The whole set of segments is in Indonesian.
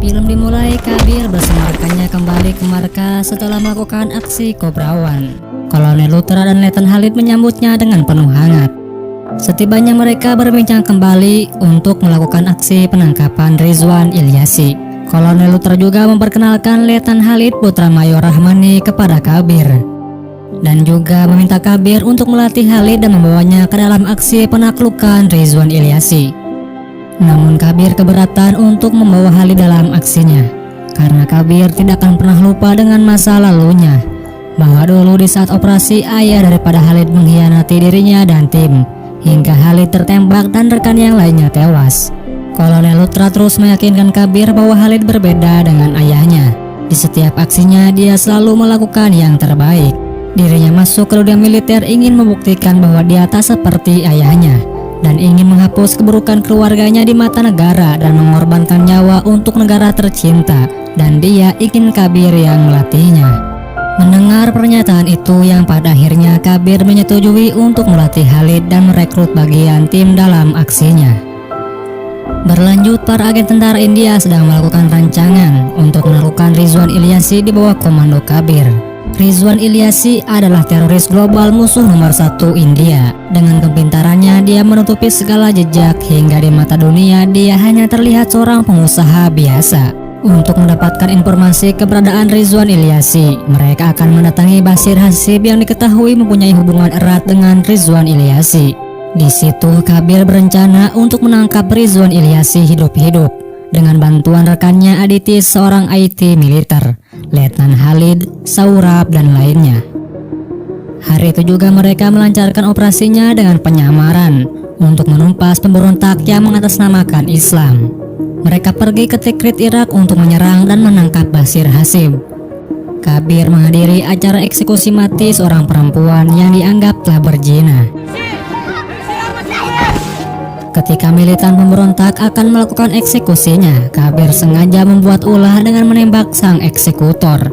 Film dimulai, Kabir bersama rekannya kembali ke markas setelah melakukan aksi Kobrawan. Kolonel Lutra dan Letnan Khalid menyambutnya dengan penuh hangat. Setibanya mereka berbincang kembali untuk melakukan aksi penangkapan Rizwan Ilyasi. Kolonel Lutra juga memperkenalkan Letnan Khalid putra Mayor Rahmani kepada Kabir, dan juga meminta Kabir untuk melatih Khalid dan membawanya ke dalam aksi penaklukan Rizwan Ilyasi. Namun Kabir keberatan untuk membawa Khalid dalam aksinya, karena Kabir tidak akan pernah lupa dengan masa lalunya, bahwa dulu di saat operasi ayah daripada Khalid mengkhianati dirinya dan tim, hingga Khalid tertembak dan rekan yang lainnya tewas. Kolonel Lutra terus meyakinkan Kabir bahwa Khalid berbeda dengan ayahnya. Di setiap aksinya dia selalu melakukan yang terbaik. Dirinya masuk ke dunia militer ingin membuktikan bahwa dia tak seperti ayahnya, dan ingin menghapus keburukan keluarganya di mata negara dan mengorbankan nyawa untuk negara tercinta, dan dia ingin Kabir yang melatihnya. Mendengar pernyataan itu yang pada akhirnya Kabir menyetujui untuk melatih Khalid dan merekrut bagian tim dalam aksinya. Berlanjut, para agen tentara India sedang melakukan rancangan untuk menaklukkan Rizwan Ilyasi di bawah komando Kabir. Rizwan Ilyasi adalah teroris global musuh nomor 1 India. Dengan kepintarannya dia menutupi segala jejak hingga di mata dunia dia hanya terlihat seorang pengusaha biasa. Untuk mendapatkan informasi keberadaan Rizwan Ilyasi, mereka akan mendatangi Bashir Hasib yang diketahui mempunyai hubungan erat dengan Rizwan Ilyasi. Di situ Kabir berencana untuk menangkap Rizwan Ilyasi hidup-hidup dengan bantuan rekannya Aditi, seorang IT militer, Letnan Khalid, Saurabh, dan lainnya. Hari itu juga mereka melancarkan operasinya dengan penyamaran untuk menumpas pemberontak yang mengatasnamakan Islam. Mereka pergi ke Tikrit, Irak untuk menyerang dan menangkap Bashir Hasib. Kabir menghadiri acara eksekusi mati seorang perempuan yang dianggap telah berzina. Ketika militan pemberontak akan melakukan eksekusinya, Kabir sengaja membuat ulah dengan menembak sang eksekutor,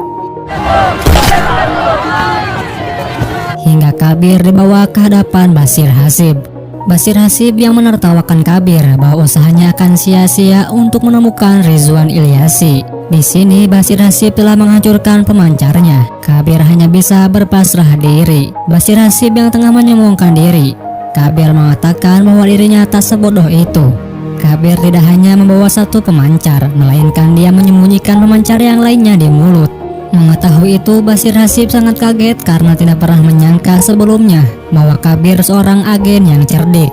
hingga Kabir dibawa ke hadapan Bashir Hasib. Bashir Hasib yang menertawakan Kabir bahwa usahanya akan sia-sia untuk menemukan Rizwan Ilyasi. Di sini Bashir Hasib telah menghancurkan pemancarnya. Kabir hanya bisa berpasrah diri. Bashir Hasib yang tengah menyombongkan diri, Kabir mengatakan bahwa dirinya tak sebodoh itu. Kabir tidak hanya membawa satu pemancar, melainkan dia menyembunyikan pemancar yang lainnya di mulut. Mengetahui itu, Bashir Hasib sangat kaget karena tidak pernah menyangka sebelumnya bahwa Kabir seorang agen yang cerdik.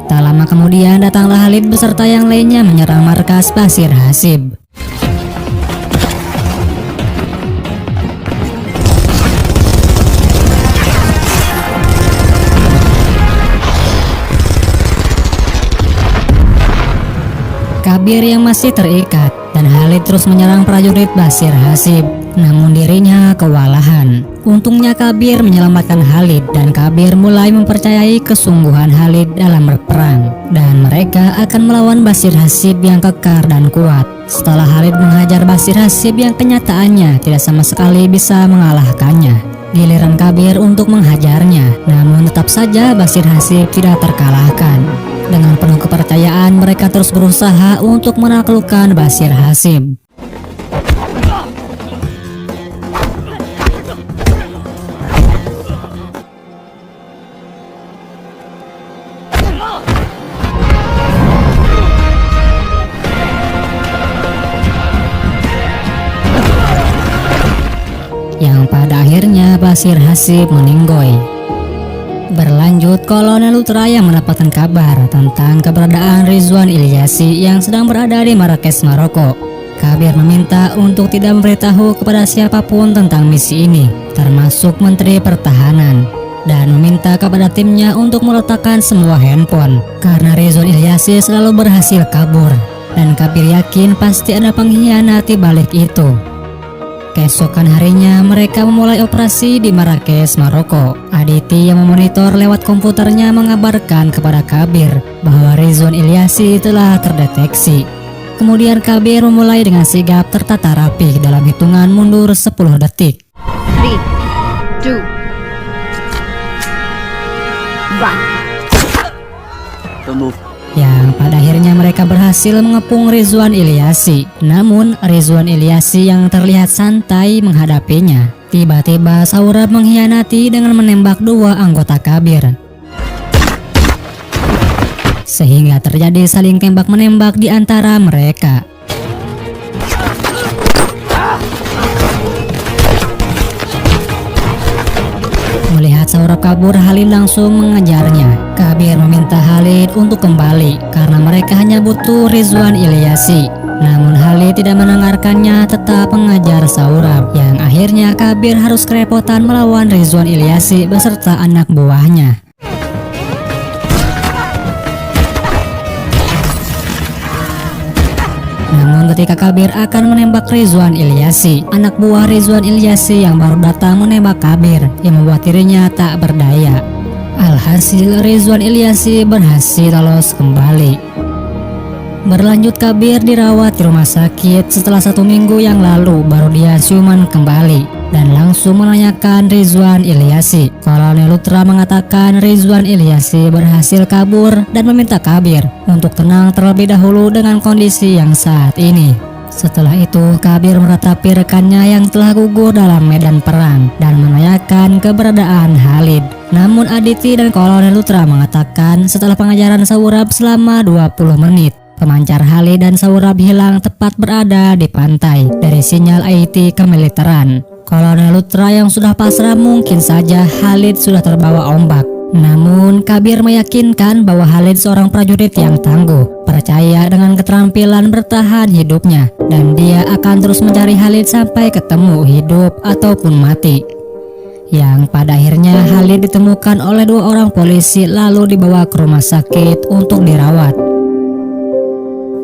Tak lama kemudian datanglah Khalid beserta yang lainnya menyerang markas Bashir Hasib. Kabir yang masih terikat dan Khalid terus menyerang prajurit Bashir Hasib, namun dirinya kewalahan. Untungnya Kabir menyelamatkan Khalid dan Kabir mulai mempercayai kesungguhan Khalid dalam berperang, dan mereka akan melawan Bashir Hasib yang kekar dan kuat. Setelah Khalid menghajar Bashir Hasib yang kenyataannya tidak sama sekali bisa mengalahkannya, giliran Kabir untuk menghajarnya, namun tetap saja Bashir Hasib tidak terkalahkan. Dengan penuh kepercayaan mereka terus berusaha untuk menaklukkan Bashir Hasib. Yang pada akhirnya Bashir Hasib meninggoy. Berlanjut, Kolonel Lutra yang mendapatkan kabar tentang keberadaan Rizwan Ilyasi yang sedang berada di Marrakesh, Maroko. Kabir meminta untuk tidak memberitahu kepada siapapun tentang misi ini, termasuk Menteri Pertahanan, dan meminta kepada timnya untuk meletakkan semua handphone, karena Rizwan Ilyasi selalu berhasil kabur, dan Kabir yakin pasti ada pengkhianat di balik itu. Keesokan harinya mereka memulai operasi di Marrakesh, Maroko. Aditi yang memonitor lewat komputernya mengabarkan kepada Kabir bahwa Rizwan Ilyasi telah terdeteksi. Kemudian Kabir memulai dengan sigap tertata rapi dalam hitungan mundur 10 detik. 3, 2, 1. Don't move. Yang pada akhirnya mereka berhasil mengepung Rizwan Ilyasi. Namun Rizwan Ilyasi yang terlihat santai menghadapinya. Tiba-tiba Saurabh mengkhianati dengan menembak 2 anggota Kabir, sehingga terjadi saling tembak-menembak di antara mereka. Melihat Saurabh kabur, Khalid langsung mengejarnya. Kabir meminta Khalid untuk kembali karena mereka hanya butuh Rizwan Ilyasi. Namun Khalid tidak mendengarkannya, tetap mengejar Saurabh. Yang akhirnya Kabir harus kerepotan melawan Rizwan Ilyasi beserta anak buahnya. Namun ketika Kabir akan menembak Rizwan Ilyasi, anak buah Rizwan Ilyasi yang baru datang menembak Kabir yang membuat dirinya tak berdaya. Alhasil Rizwan Ilyasi berhasil lolos kembali. Berlanjut, Kabir dirawat di rumah sakit. Setelah 1 minggu yang lalu baru dia siuman kembali dan langsung menanyakan Rizwan Ilyasi. Kolonel Luthra mengatakan Rizwan Ilyasi berhasil kabur dan meminta Kabir untuk tenang terlebih dahulu dengan kondisi yang saat ini. Setelah itu Kabir meratapi rekannya yang telah gugur dalam medan perang dan menanyakan keberadaan Khalid. Namun Aditi dan Kolonel Luthra mengatakan setelah pengajaran Saurabh selama 20 menit, pemancar Khalid dan Saurabh hilang tepat berada di pantai dari sinyal IT kemiliteran. Kolonel Luthra yang sudah pasrah mungkin saja Khalid sudah terbawa ombak. Namun Kabir meyakinkan bahwa Khalid seorang prajurit yang tangguh, percaya dengan keterampilan bertahan hidupnya, dan dia akan terus mencari Khalid sampai ketemu hidup ataupun mati. Yang pada akhirnya Khalid ditemukan oleh 2 orang polisi lalu dibawa ke rumah sakit untuk dirawat.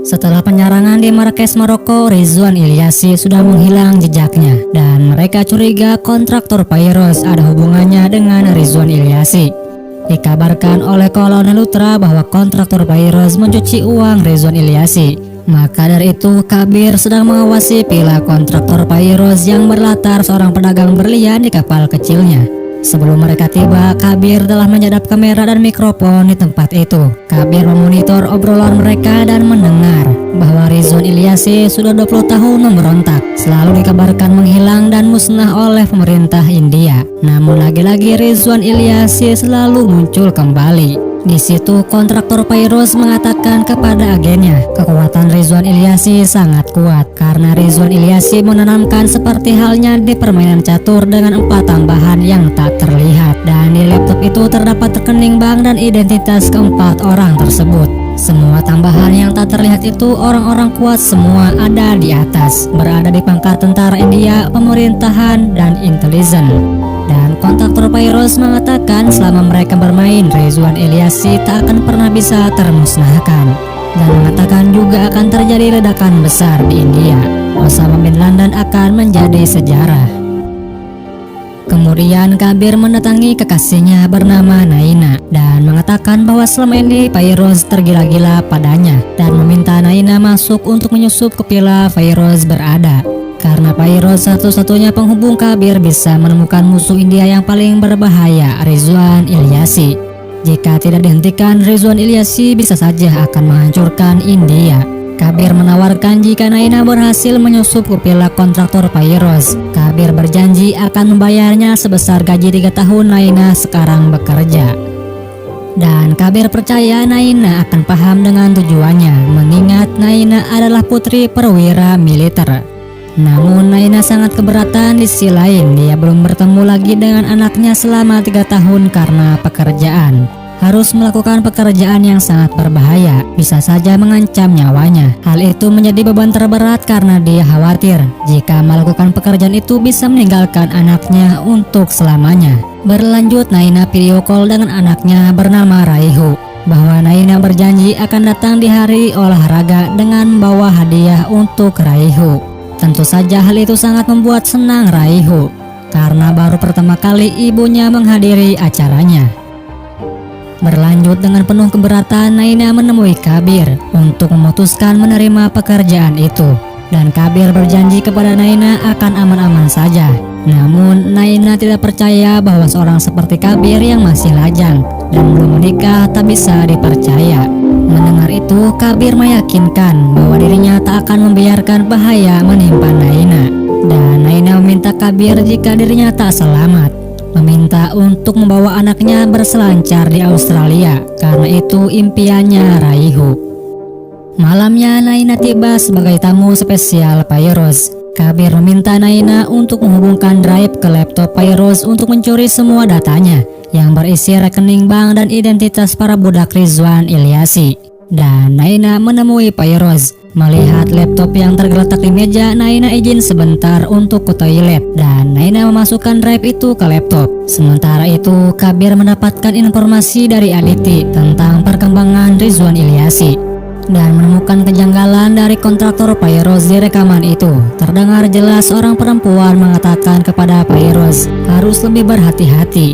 Setelah penyerangan di Marrakesh, Maroko, Rizwan Ilyasi sudah menghilang jejaknya dan mereka curiga kontraktor Fairoz ada hubungannya dengan Rizwan Ilyasi. Dikabarkan oleh Kolonel Luthra bahwa kontraktor Fairoz mencuci uang Rizwan Ilyasi. Maka dari itu Kabir sedang mengawasi pila kontraktor Fairoz yang berlatar seorang pedagang berlian di kapal kecilnya. Sebelum mereka tiba, Kabir telah menyadap kamera dan mikrofon di tempat itu. Kabir memonitor obrolan mereka dan mendengar bahwa Rizwan Ilyasi sudah 20 tahun memberontak, selalu dikabarkan menghilang dan musnah oleh pemerintah India. Namun lagi-lagi Rizwan Ilyasi selalu muncul kembali. Di situ kontraktor Fairoz mengatakan kepada agennya, kekuatan Rizwan Ilyasi sangat kuat karena Rizwan Ilyasi menanamkan seperti halnya di permainan catur dengan 4 tambahan yang tak terlihat, dan di laptop itu terdapat rekening bank dan identitas ke-4 orang tersebut. Semua tambahan yang tak terlihat itu orang-orang kuat semua ada di atas, berada di pangkat tentara India, pemerintahan, dan intelijen. Dan kontraktor Fairoz mengatakan selama mereka bermain, Rizwan Ilyasi tak akan pernah bisa termusnahkan. Dan mengatakan juga akan terjadi ledakan besar di India. Osama bin Laden akan menjadi sejarah. Kemudian Kabir mendatangi kekasihnya bernama Naina dan mengatakan bahwa selama ini Fairoz tergila-gila padanya dan meminta Naina masuk untuk menyusup ke pila Fairoz berada. Karena Fairoz satu-satunya penghubung Kabir bisa menemukan musuh India yang paling berbahaya, Rizwan Ilyasi. Jika tidak dihentikan, Rizwan Ilyasi bisa saja akan menghancurkan India. Kabir menawarkan jika Naina berhasil menyusup ke pila kontraktor Fairoz, Kabir berjanji akan membayarnya sebesar gaji 3 tahun Naina sekarang bekerja. Dan Kabir percaya Naina akan paham dengan tujuannya, mengingat Naina adalah putri perwira militer. Namun Naina sangat keberatan. Di sisi lain dia belum bertemu lagi dengan anaknya selama 3 tahun karena pekerjaan. Harus melakukan pekerjaan yang sangat berbahaya, bisa saja mengancam nyawanya. Hal itu menjadi beban terberat karena dia khawatir jika melakukan pekerjaan itu bisa meninggalkan anaknya untuk selamanya. Berlanjut, Naina video call dengan anaknya bernama Raihu, bahwa Naina berjanji akan datang di hari olahraga dengan membawa hadiah untuk Raihu. Tentu saja hal itu sangat membuat senang Raihu, karena baru pertama kali ibunya menghadiri acaranya. Berlanjut dengan penuh keberatan, Naina menemui Kabir untuk memutuskan menerima pekerjaan itu. Dan Kabir berjanji kepada Naina akan aman-aman saja. Namun Naina tidak percaya bahwa seorang seperti Kabir yang masih lajang dan belum menikah tak bisa dipercaya. Mendengar itu, Kabir meyakinkan bahwa dirinya tak akan membiarkan bahaya menimpa Naina. Dan Naina meminta Kabir jika dirinya tak selamat, meminta untuk membawa anaknya berselancar di Australia, karena itu impiannya Raihu. Malamnya Naina tiba sebagai tamu spesial Pyros. Kabir meminta Naina untuk menghubungkan drive ke laptop Pyros untuk mencuri semua datanya yang berisi rekening bank dan identitas para budak Rizwan Ilyasi. Dan Naina menemui Pyros. Melihat laptop yang tergeletak di meja, Naina izin sebentar untuk ke toilet dan Naina memasukkan drive itu ke laptop. Sementara itu, Kabir mendapatkan informasi dari Aditi tentang perkembangan Rizwan Ilyasi dan menemukan kejanggalan dari kontraktor Pyros di rekaman itu. Terdengar jelas orang perempuan mengatakan kepada Pyros harus lebih berhati-hati.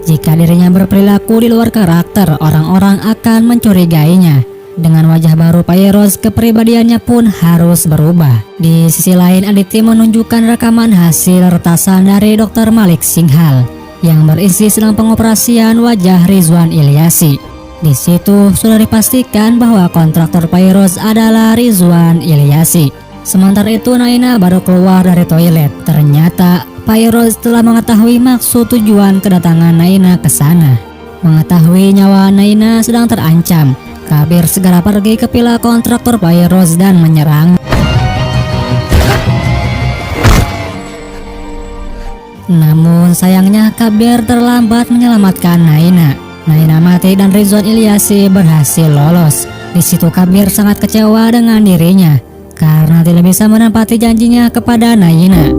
Jika dirinya berperilaku di luar karakter, orang-orang akan mencurigainya. Dengan wajah baru Pyros, kepribadiannya pun harus berubah. Di sisi lain, Aditi menunjukkan rekaman hasil retasan dari Dr. Malik Singhal yang berisi sedang pengoperasian wajah Rizwan Ilyasi. Di situ sudah dipastikan bahwa kontraktor Pyros adalah Rizwan Ilyasi. Sementara itu Naina baru keluar dari toilet. Ternyata Pyros telah mengetahui maksud tujuan kedatangan Naina ke sana. Mengetahui nyawa Naina sedang terancam, Kabir segera pergi ke villa kontraktor Pyros dan menyerang. Namun sayangnya Kabir terlambat menyelamatkan Naina. Naina mati dan Rizwan Ilyasi berhasil lolos. Di situ Kabir sangat kecewa dengan dirinya karena tidak bisa menepati janjinya kepada Naina.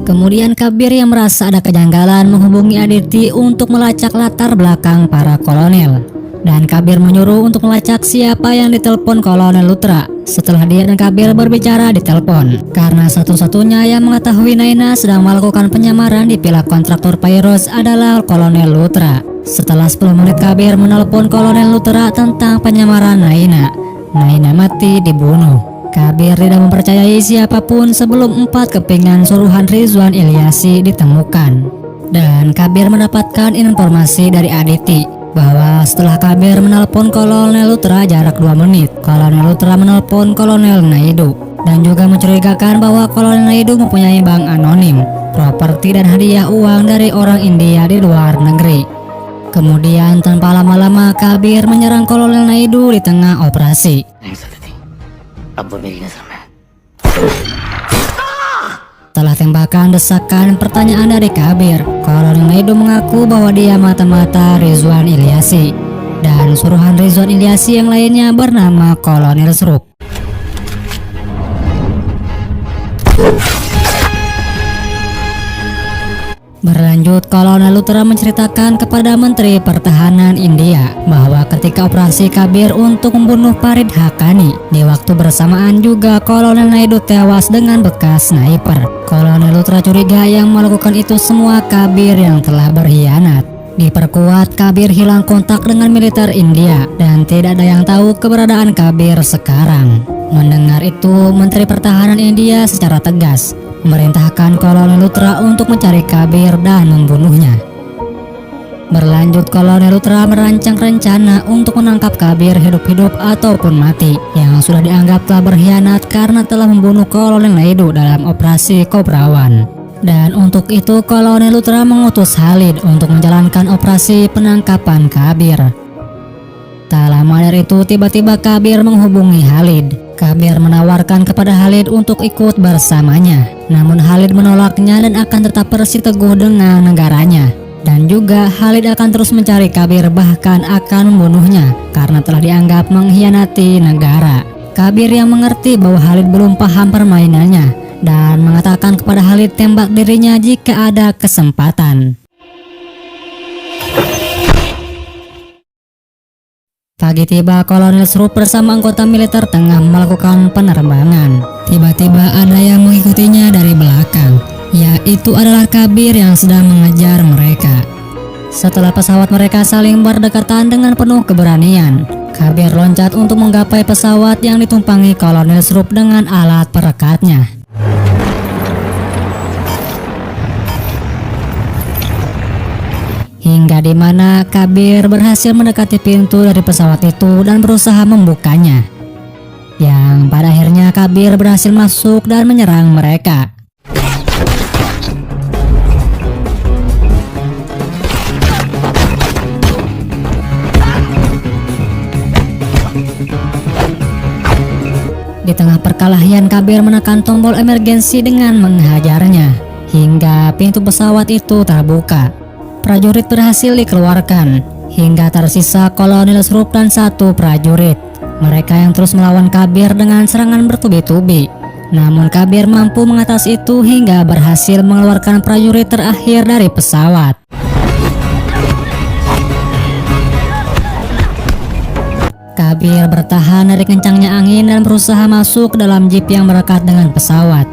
Kemudian Kabir yang merasa ada kejanggalan menghubungi Aditi untuk melacak latar belakang para kolonel. Dan Kabir menyuruh untuk melacak siapa yang ditelepon Kolonel Lutra. Setelah dia dan Kabir berbicara di telepon, karena satu-satunya yang mengetahui Naina sedang melakukan penyamaran di villa kontraktor Pyros adalah Kolonel Lutra. Setelah 10 menit Kabir menelpon Kolonel Lutra tentang penyamaran Naina. Naina mati dibunuh. Kabir tidak mempercayai siapapun sebelum 4 kepingan suruhan Rizwan Ilyasi ditemukan. Dan Kabir mendapatkan informasi dari Aditi bahwa setelah Kabir menelpon Kolonel Lutra jarak 2 menit, Kolonel Lutra menelpon Kolonel Naidu dan juga mencurigakan bahwa Kolonel Naidu mempunyai bank anonim, properti dan hadiah uang dari orang India di luar negeri. Kemudian tanpa lama-lama Kabir menyerang Kolonel Naidu di tengah operasi. Setelah tembakan, desakan, pertanyaan dari Kabir, Kolonel Naidu mengaku bahwa dia mata-mata Rizwan Ilyasi dan suruhan Rizwan Ilyasi yang lainnya bernama Kolonel Sruk. Berlanjut, Kolonel Lutra menceritakan kepada Menteri Pertahanan India bahwa ketika operasi Kabir untuk membunuh Farid Haqqani, di waktu bersamaan juga Kolonel Naidu tewas dengan bekas sniper. Kolonel Lutra curiga yang melakukan itu semua Kabir yang telah berkhianat. Diperkuat, Kabir hilang kontak dengan militer India dan tidak ada yang tahu keberadaan Kabir sekarang. Mendengar itu, Menteri Pertahanan India secara tegas memerintahkan Kolonel Lutra untuk mencari Kabir dan membunuhnya. Berlanjut, Kolonel Lutra merancang rencana untuk menangkap Kabir hidup-hidup ataupun mati yang sudah dianggap telah berkhianat karena telah membunuh Kolonel Naidu dalam operasi Cobra One. Dan untuk itu Kolonel Lutra mengutus Khalid untuk menjalankan operasi penangkapan Kabir. Tak lama dari itu tiba-tiba Kabir menghubungi Khalid. Kabir menawarkan kepada Khalid untuk ikut bersamanya. Namun Khalid menolaknya dan akan tetap bersiteguh dengan negaranya. Dan juga Khalid akan terus mencari Kabir, bahkan akan membunuhnya karena telah dianggap mengkhianati negara. Kabir yang mengerti bahwa Khalid belum paham permainannya dan mengatakan kepada Khalid tembak dirinya jika ada kesempatan. Pagi tiba, Kolonel Srup bersama anggota militer tengah melakukan penerbangan. Tiba-tiba ada yang mengikutinya dari belakang, yaitu adalah Kabir yang sedang mengejar mereka. Setelah pesawat mereka saling berdekatan dengan penuh keberanian, Kabir loncat untuk menggapai pesawat yang ditumpangi Kolonel Srup dengan alat perekatnya. Hingga di mana Kabir berhasil mendekati pintu dari pesawat itu dan berusaha membukanya. Yang pada akhirnya Kabir berhasil masuk dan menyerang mereka. Di tengah perkelahian, Kabir menekan tombol emergensi dengan menghajarnya hingga pintu pesawat itu terbuka. Prajurit berhasil dikeluarkan hingga tersisa Kolonel Srup dan satu prajurit. Mereka yang terus melawan Kabir dengan serangan bertubi-tubi. Namun Kabir mampu mengatasi itu hingga berhasil mengeluarkan prajurit terakhir dari pesawat. Kabir bertahan dari kencangnya angin dan berusaha masuk ke dalam jeep yang berdekat dengan pesawat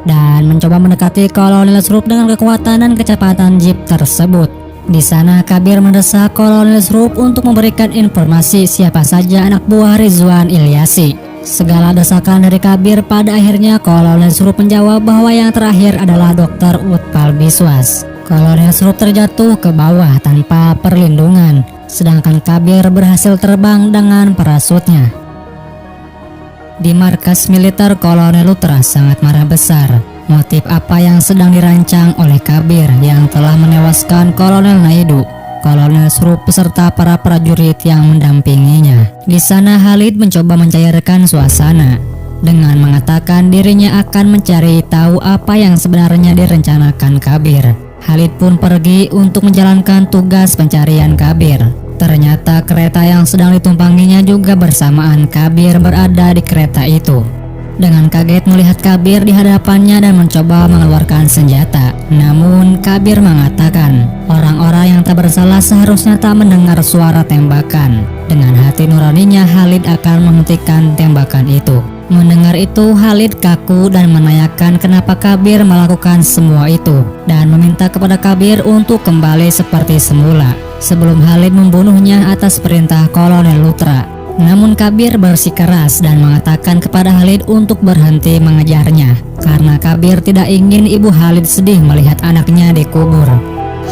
dan mencoba mendekati Kolonel Srup dengan kekuatan dan kecepatan jeep tersebut. Di sana Kabir mendesak Kolonel Srup untuk memberikan informasi siapa saja anak buah Rizwan Ilyasi. Segala desakan dari Kabir, pada akhirnya Kolonel Srup menjawab bahwa yang terakhir adalah Dr. Utpal Biswas. Kolonel Srup terjatuh ke bawah tanpa perlindungan, sedangkan Kabir berhasil terbang dengan parasutnya. Di markas militer, Kolonel Lutra sangat marah besar. Motif apa yang sedang dirancang oleh Kabir yang telah menewaskan Kolonel Naidu, Kolonel Srup beserta para prajurit yang mendampinginya. Di sana Khalid mencoba mencairkan suasana dengan mengatakan dirinya akan mencari tahu apa yang sebenarnya direncanakan Kabir. Khalid pun pergi untuk menjalankan tugas pencarian Kabir. Ternyata kereta yang sedang ditumpanginya juga bersamaan Kabir berada di kereta itu. Dengan kaget melihat Kabir di hadapannya dan mencoba mengeluarkan senjata. Namun Kabir mengatakan orang-orang yang tak bersalah seharusnya tak mendengar suara tembakan. Dengan hati nuraninya Khalid akan menghentikan tembakan itu. Mendengar itu Khalid kaku dan menanyakan kenapa Kabir melakukan semua itu dan meminta kepada Kabir untuk kembali seperti semula sebelum Khalid membunuhnya atas perintah Kolonel Lutra. Namun Kabir bersikeras dan mengatakan kepada Khalid untuk berhenti mengejarnya karena Kabir tidak ingin ibu Khalid sedih melihat anaknya dikubur.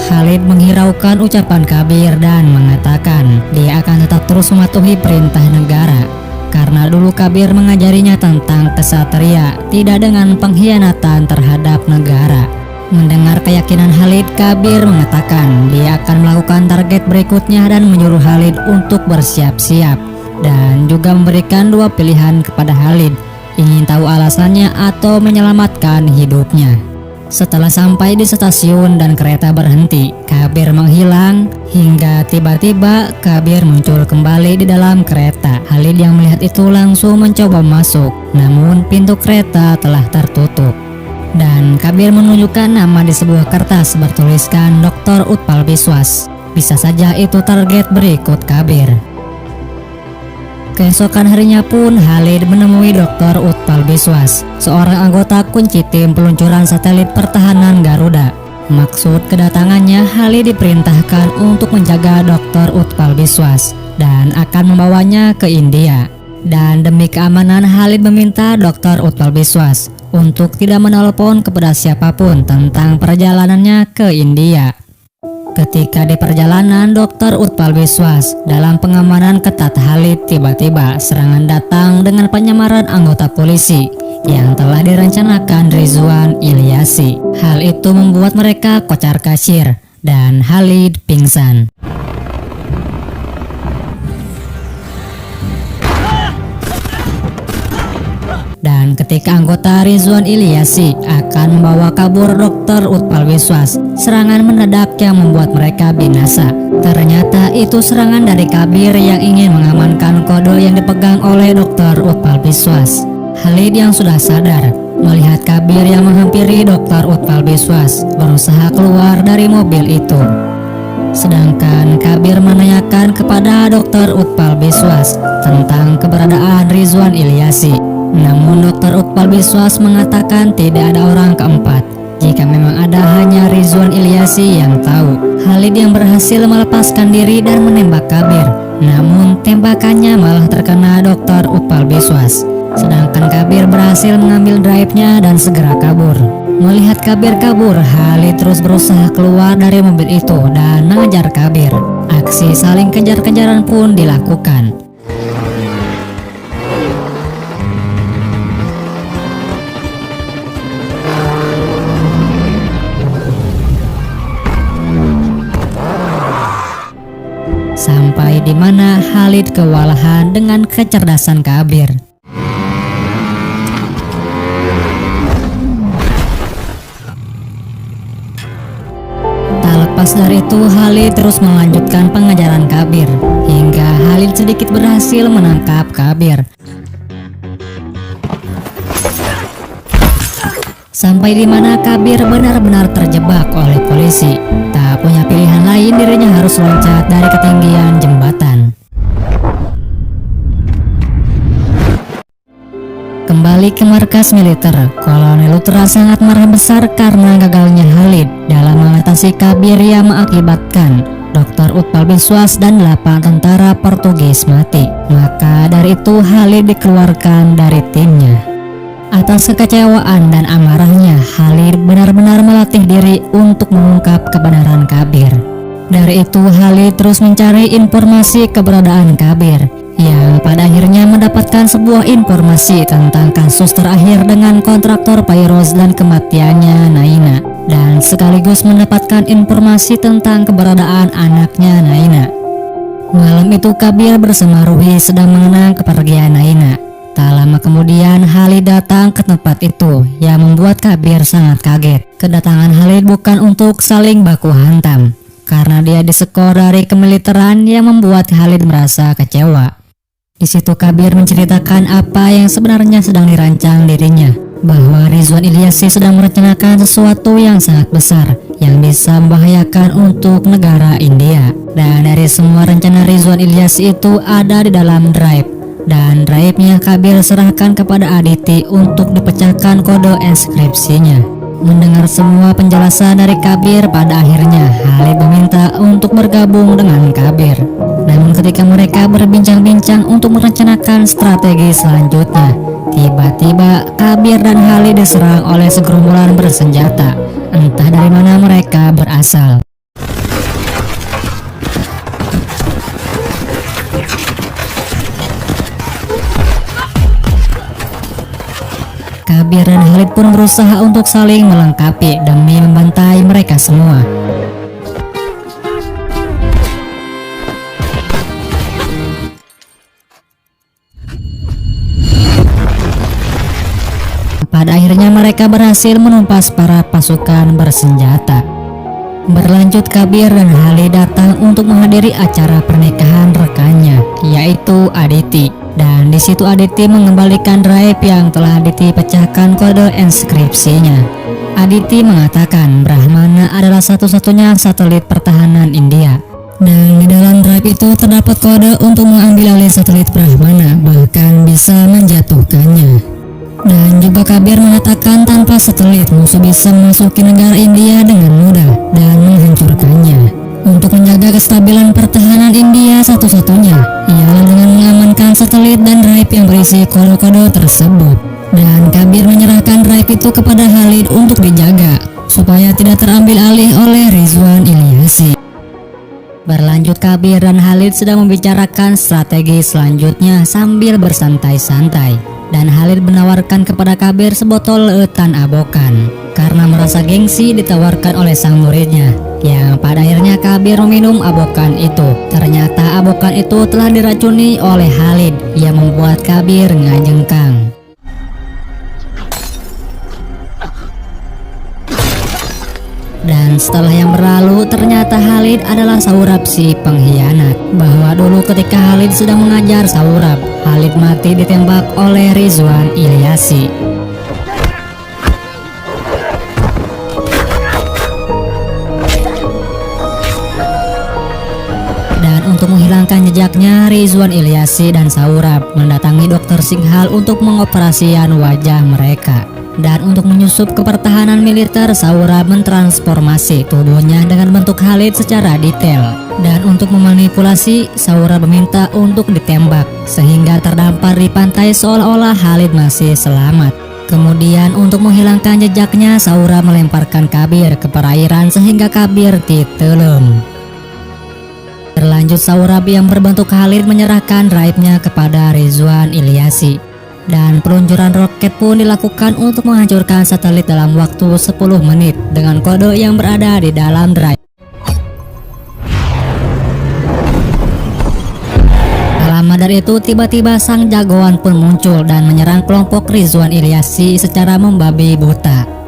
Khalid menghiraukan ucapan Kabir dan mengatakan dia akan tetap terus mematuhi perintah negara karena dulu Kabir mengajarinya tentang kesatria, tidak dengan pengkhianatan terhadap negara. Mendengar keyakinan Khalid, Kabir mengatakan dia akan melakukan target berikutnya dan menyuruh Khalid untuk bersiap-siap. Dan juga memberikan dua pilihan kepada Khalid, ingin tahu alasannya atau menyelamatkan hidupnya. Setelah sampai di stasiun dan kereta berhenti, Kabir menghilang hingga tiba-tiba Kabir muncul kembali di dalam kereta. Khalid yang melihat itu langsung mencoba masuk, namun pintu kereta telah tertutup. Dan Kabir menunjukkan nama di sebuah kertas bertuliskan Dr. Utpal Biswas. Bisa saja itu target berikut Kabir. Keesokan harinya pun Khalid menemui Dr. Utpal Biswas, seorang anggota kunci tim peluncuran satelit pertahanan Garuda. Maksud kedatangannya, Khalid diperintahkan untuk menjaga Dr. Utpal Biswas dan akan membawanya ke India. Dan demi keamanan, Khalid meminta Dr. Utpal Biswas untuk tidak menelpon kepada siapapun tentang perjalanannya ke India. Ketika di perjalanan Dr. Utpal Biswas dalam pengamanan ketat Khalid, tiba-tiba serangan datang dengan penyamaran anggota polisi yang telah direncanakan Rizwan Ilyasi. Hal itu membuat mereka kocar kacir dan Khalid pingsan. Dan ketika anggota Rizwan Ilyasi akan membawa kabur Dr. Utpal Biswas, serangan mendadak yang membuat mereka binasa. Ternyata itu serangan dari Kabir yang ingin mengamankan kode yang dipegang oleh Dr. Utpal Biswas. Khalid yang sudah sadar melihat Kabir yang menghampiri Dr. Utpal Biswas berusaha keluar dari mobil itu. Sedangkan Kabir menanyakan kepada Dr. Utpal Biswas tentang keberadaan Rizwan Ilyasi. Namun Dr. Utpal Biswas mengatakan tidak ada orang keempat. Jika memang ada, hanya Rizwan Ilyasi yang tahu. Khalid yang berhasil melepaskan diri dan menembak Kabir. Namun tembakannya malah terkena Dr. Utpal Biswas. Sedangkan Kabir berhasil mengambil drive-nya dan segera kabur. Melihat Kabir kabur, Khalid terus berusaha keluar dari mobil itu dan mengejar Kabir. Aksi saling kejar-kejaran pun dilakukan. Sampai di mana Khalid kewalahan dengan kecerdasan Kabir. Lepas dari itu, Khalid terus melanjutkan pengejaran Kabir hingga Khalid sedikit berhasil menangkap Kabir. Sampai di mana Kabir benar-benar terjebak oleh polisi. Tak punya pilihan lain, dirinya harus loncat dari ketinggian jembatan. Kembali ke markas militer, Kolonel Lutra sangat marah besar karena gagalnya Khalid dalam mengatasi Kabir yang mengakibatkan Dr. Utpal Biswas dan 8 tentara Portugis mati. Maka dari itu Khalid dikeluarkan dari timnya. Atas kekecewaan dan amarahnya, Khalid benar-benar melatih diri untuk mengungkap kebenaran Kabir. Dari itu Khalid terus mencari informasi keberadaan Kabir, yang pada akhirnya mendapatkan sebuah informasi tentang kasus terakhir dengan kontraktor Pairos dan kematiannya Naina, dan sekaligus mendapatkan informasi tentang keberadaan anaknya Naina. Malam itu Kabir bersama Ruhi sedang mengenang kepergian Naina. Tak lama kemudian Khalid datang ke tempat itu yang membuat Kabir sangat kaget. Kedatangan Khalid bukan untuk saling baku hantam, karena dia disekor dari kemiliteran yang membuat Khalid merasa kecewa. Di situ Kabir menceritakan apa yang sebenarnya sedang dirancang dirinya, bahwa Rizwan Ilyasi sedang merencanakan sesuatu yang sangat besar yang bisa membahayakan untuk negara India. Dan dari semua rencana Rizwan Ilyasi itu ada di dalam drive, dan drive-nya Kabir serahkan kepada Aditi untuk dipecahkan kode enskripsinya. Mendengar semua penjelasan dari Kabir, pada akhirnya Khalid meminta untuk bergabung dengan Kabir. Namun ketika mereka berbincang-bincang untuk merencanakan strategi selanjutnya, tiba-tiba Kabir dan Khalid diserang oleh segerombolan bersenjata. Entah dari mana mereka berasal. Kabir dan Khalid pun berusaha untuk saling melengkapi demi membantai mereka semua. Pada akhirnya mereka berhasil menumpas para pasukan bersenjata. Berlanjut, Kabir dan Khalid datang untuk menghadiri acara pernikahan rekannya, yaitu Aditi. Dan di situ Aditi mengembalikan drive yang telah Aditi pecahkan kode enskripsinya. Aditi mengatakan Brahmana adalah satu-satunya satelit pertahanan India. Dan di dalam drive itu terdapat kode untuk mengambil alih satelit Brahmana, bahkan bisa menjatuhkannya. Dan juga Kabir mengatakan tanpa satelit musuh bisa memasuki negara India dengan mudah dan menghancurkannya. Untuk menjaga kestabilan pertahanan India, satu-satunya ialah dengan mengamankan satelit dan drive yang berisi kode-kode tersebut. Dan Kabir menyerahkan drive itu kepada Khalid untuk dijaga supaya tidak terambil alih oleh Rizwan Ilyasi. Berlanjut, Kabir dan Khalid sedang membicarakan strategi selanjutnya sambil bersantai-santai. Dan Khalid menawarkan kepada Kabir sebotol etan abokan karena merasa gengsi ditawarkan oleh sang muridnya, yang pada akhirnya Kabir meminum abokan itu. Ternyata abokan itu telah diracuni oleh Khalid yang membuat Kabir ngajengkang. Dan setelah yang berlalu, ternyata Khalid adalah Saurab si pengkhianat. Bahwa dulu ketika Khalid sedang mengajar Saurab, Khalid mati ditembak oleh Rizwan Ilyasi. untuk menghilangkan jejaknya, Rizwan Ilyasi dan Saurabh mendatangi Dr. Singhal untuk mengoperasikan wajah mereka. Dan untuk menyusup ke pertahanan militer, Saurabh mentransformasi tubuhnya dengan bentuk Khalid secara detail. Dan untuk memanipulasi, Saurabh meminta untuk ditembak sehingga terdampar di pantai seolah-olah Khalid masih selamat. Kemudian untuk menghilangkan jejaknya, Saurabh melemparkan Kabir ke perairan sehingga Kabir titulung. Berlanjut, Saurabh yang berbentuk Khalid menyerahkan drive-nya kepada Rizwan Ilyasi. Dan peluncuran roket pun dilakukan untuk menghancurkan satelit dalam waktu 10 menit dengan kode yang berada di dalam drive. Lama dari itu tiba-tiba sang jagoan pun muncul dan menyerang kelompok Rizwan Ilyasi secara membabi buta.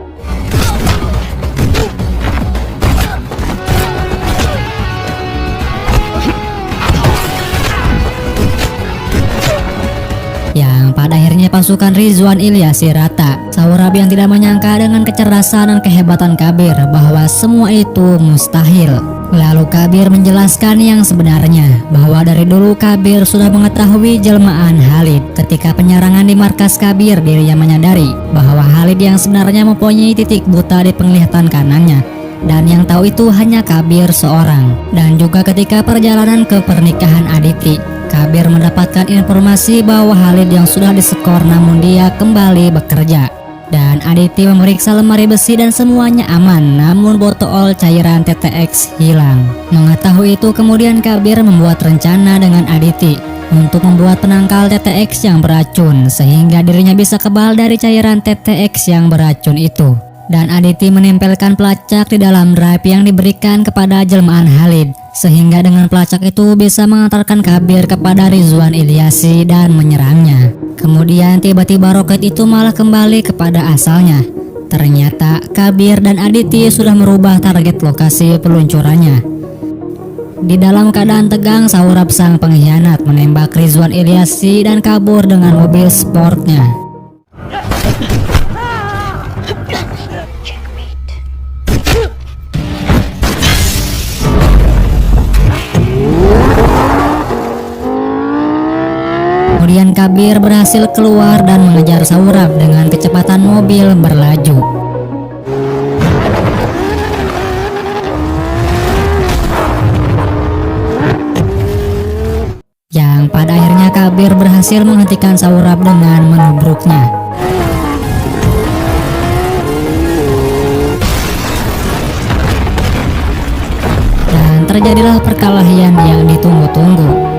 Yang pada akhirnya pasukan Rizwan Ilyasi rata. Saurabh yang tidak menyangka dengan kecerdasan dan kehebatan Kabir bahwa semua itu mustahil. Lalu Kabir menjelaskan yang sebenarnya, bahwa dari dulu Kabir sudah mengetahui jelmaan Khalid. Ketika penyerangan di markas Kabir, dirinya menyadari bahwa Khalid yang sebenarnya mempunyai titik buta di penglihatan kanannya. Dan yang tahu itu hanya Kabir seorang. Dan juga ketika perjalanan ke pernikahan Aditi, Kabir mendapatkan informasi bahwa Khalid yang sudah disekor namun dia kembali bekerja. Dan Aditi memeriksa lemari besi dan semuanya aman, namun botol cairan TTX hilang. Mengetahui itu, kemudian Kabir membuat rencana dengan Aditi untuk membuat penangkal TTX yang beracun sehingga dirinya bisa kebal dari cairan TTX yang beracun itu. Dan Aditi menempelkan pelacak di dalam drive yang diberikan kepada jelmaan Khalid sehingga dengan pelacak itu bisa mengantarkan Kabir kepada Rizwan Ilyasi dan menyerangnya. Kemudian tiba-tiba roket itu malah kembali kepada asalnya. Ternyata Kabir dan Aditi sudah merubah target lokasi peluncurannya. Di dalam keadaan tegang, Saurabh sang pengkhianat menembak Rizwan Ilyasi dan kabur dengan mobil sportnya. Kemudian Kabir berhasil keluar dan mengejar Saurabh dengan kecepatan mobil berlaju. Yang pada akhirnya Kabir berhasil menghentikan Saurabh dengan menubruknya. Dan terjadilah perkelahian yang ditunggu-tunggu.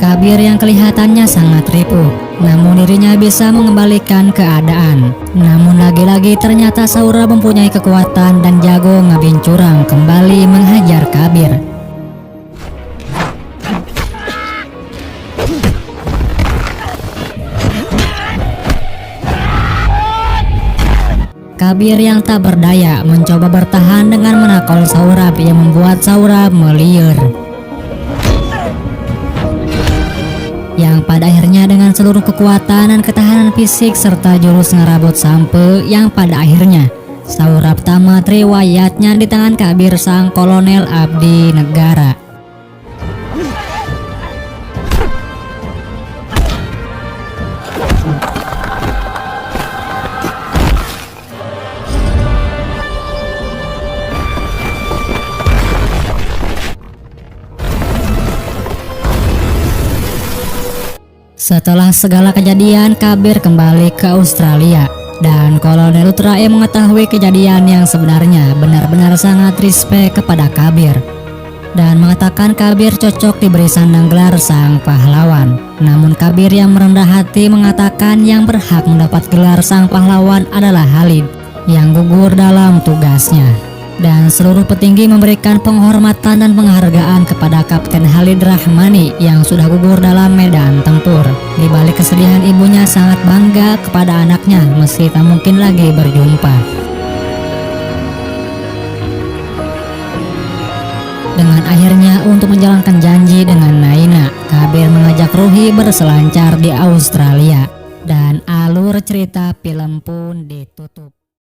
Kabir yang kelihatannya sangat ripuh, namun dirinya bisa mengembalikan keadaan. Namun lagi-lagi ternyata Saurabh mempunyai kekuatan dan jago ngabincurang kembali menghajar Kabir. Kabir yang tak berdaya mencoba bertahan dengan menakol Saurabh yang membuat Saurabh meliur. Yang pada akhirnya dengan seluruh kekuatan dan ketahanan fisik serta jurus ngerabut sampe, yang pada akhirnya Saurabh tamat riwayatnya di tangan Kabir sang kolonel abdi negara. Setelah segala kejadian, Kabir kembali ke Australia dan Kolonel Utrae mengetahui kejadian yang sebenarnya, benar-benar sangat respect kepada Kabir dan mengatakan Kabir cocok diberi sandang gelar sang pahlawan. Namun Kabir yang merendah hati mengatakan yang berhak mendapat gelar sang pahlawan adalah Khalid yang gugur dalam tugasnya. Dan seluruh petinggi memberikan penghormatan dan penghargaan kepada Kapten Khalid Rahmani yang sudah gugur dalam medan tempur. Di balik kesedihan, ibunya sangat bangga kepada anaknya meski tak mungkin lagi berjumpa. Dengan akhirnya untuk menjalankan janji dengan Naina, Kabir mengajak Ruhi berselancar di Australia. Dan alur cerita film pun ditutup.